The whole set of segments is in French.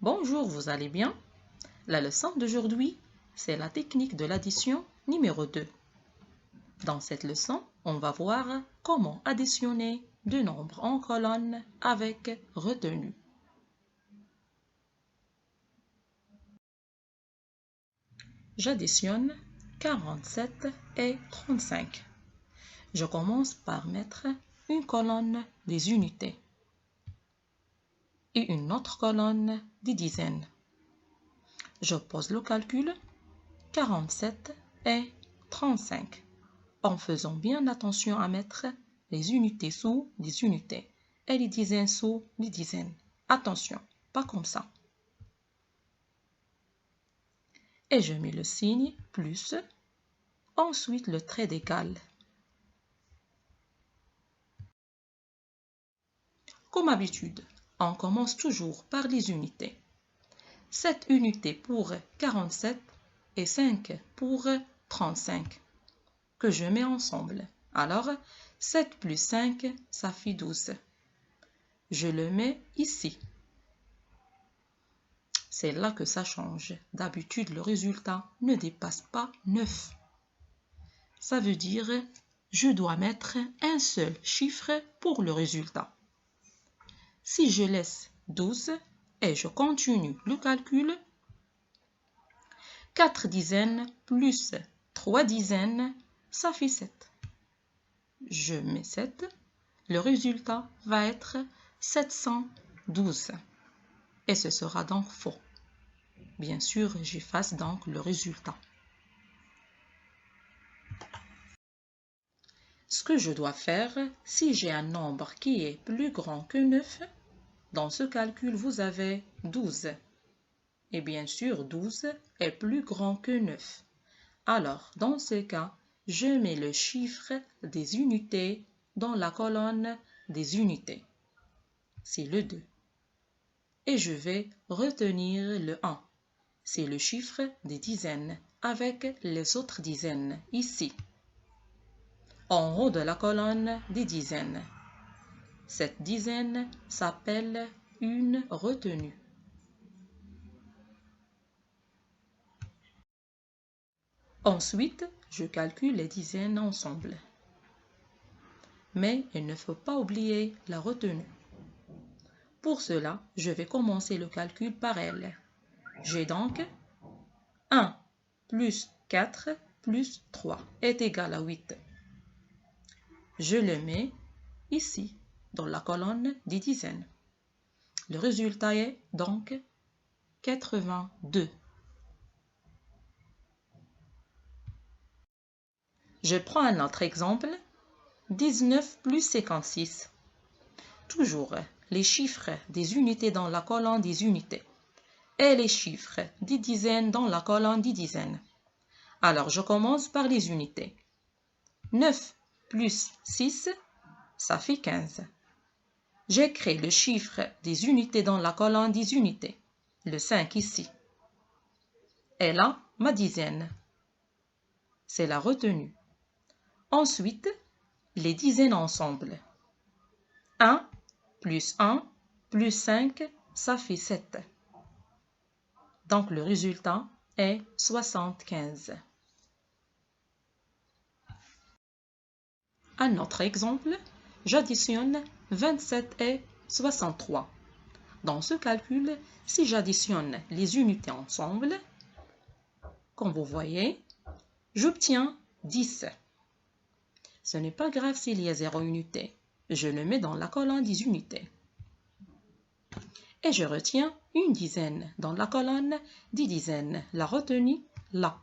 Bonjour, vous allez bien? La leçon d'aujourd'hui, c'est la technique de l'addition numéro 2. Dans cette leçon, on va voir comment additionner deux nombres en colonne avec retenue. J'additionne 47 et 35. Je commence par mettre une colonne des unités et une autre colonne des dizaines. Je pose le calcul 47 et 35 en faisant bien attention à mettre les unités sous les unités et les dizaines sous les dizaines. Attention, pas comme ça. Et je mets le signe plus, ensuite le trait d'égal. Comme d'habitude, on commence toujours par les unités. 7 unités pour 47 et 5 pour 35 que je mets ensemble. Alors, 7 plus 5, ça fait 12. Je le mets ici. C'est là que ça change. D'habitude, le résultat ne dépasse pas 9. Ça veut dire, je dois mettre un seul chiffre pour le résultat. Si je laisse 12 et je continue le calcul, 4 dizaines plus 3 dizaines, ça fait 7. Je mets 7. Le résultat va être 712. Et ce sera donc faux. Bien sûr, j'efface donc le résultat. Ce que je dois faire, si j'ai un nombre qui est plus grand que 9, dans ce calcul, vous avez 12. Et bien sûr, 12 est plus grand que 9. Alors, dans ce cas, je mets le chiffre des unités dans la colonne des unités. C'est le 2. Et je vais retenir le 1. C'est le chiffre des dizaines avec les autres dizaines ici. En haut de la colonne des dizaines. Cette dizaine s'appelle une retenue. Ensuite, je calcule les dizaines ensemble. Mais il ne faut pas oublier la retenue. Pour cela, je vais commencer le calcul par elle. J'ai donc 1 plus 4 plus 3 est égal à 8. Je le mets ici, dans la colonne des dizaines. Le résultat est donc 82. Je prends un autre exemple, 19 plus 56. Toujours les chiffres des unités dans la colonne des unités et les chiffres des dizaines dans la colonne des dizaines. Alors, je commence par les unités. 9 plus 6, ça fait 15. J'écris le chiffre des unités dans la colonne des unités, le 5 ici. Et là, ma dizaine. C'est la retenue. Ensuite, les dizaines ensemble. 1 plus 1 plus 5, ça fait 7. Donc, le résultat est 75. Un autre exemple, j'additionne 27 et 63. Dans ce calcul, si j'additionne les unités ensemble, comme vous voyez, j'obtiens 10. Ce n'est pas grave s'il y a 0 unité. Je le mets dans la colonne des unités. Et je retiens une dizaine dans la colonne des dizaines. La retenue là.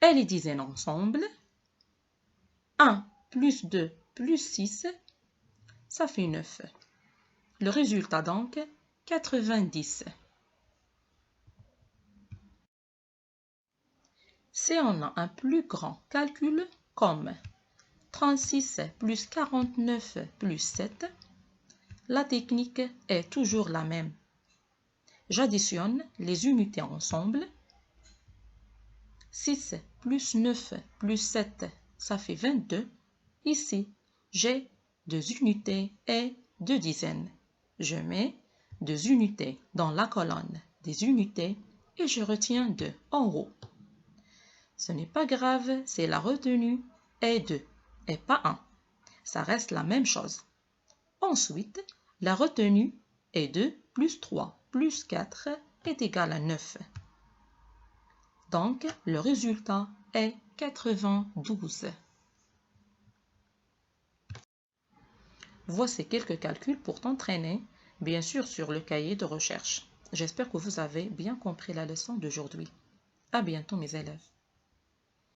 Et les dizaines ensemble, 1 plus 2 plus 6, ça fait 9. Le résultat donc, 90. Si on a un plus grand calcul comme 36 plus 49 plus 7, la technique est toujours la même. J'additionne les unités ensemble. 6 plus 9 plus 7, ça fait 22. Ici, j'ai 2 unités et 2 dizaines. Je mets des unités dans la colonne des unités et je retiens 2 en haut. Ce n'est pas grave, c'est la retenue est 2 et pas 1. Ça reste la même chose. Ensuite, la retenue est 2 plus 3 plus 4 est égal à 9. Donc, le résultat est 92. Voici quelques calculs pour t'entraîner, bien sûr sur le cahier de recherche. J'espère que vous avez bien compris la leçon d'aujourd'hui. À bientôt mes élèves.